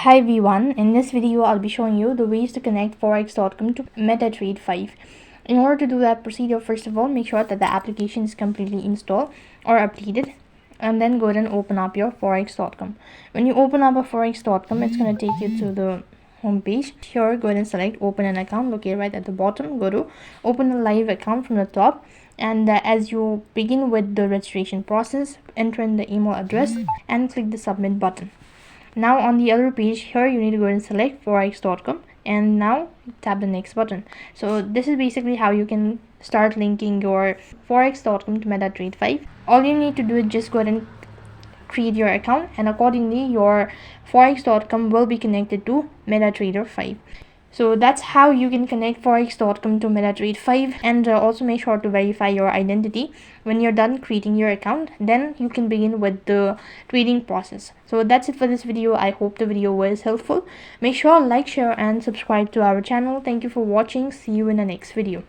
Hi everyone, in this video I'll be showing you the ways to connect forex.com to MetaTrader 5. In order to do that procedure, first of all, make sure that the application is completely installed or updated, and then go ahead and open up your forex.com. When you open up a forex.com, it's going to take you to the home page. Here, go ahead and select open an account located right at the bottom. Go to open a live account from the top, and as you begin with the registration process, enter in the email address and click the submit button. Now on the other page here, you need to go and select forex.com and now tap the next button. So this is basically how you can start linking your forex.com to MetaTrader 5. All you need to do is just go ahead and create your account, and accordingly your forex.com will be connected to MetaTrader 5. So that's how you can connect forex.com to MetaTrader 5, and also make sure to verify your identity. When you're done creating your account, then you can begin with the trading process. So that's it for this video. I hope the video was helpful. Make sure to like, share and subscribe to our channel. Thank you for watching. See you in the next video.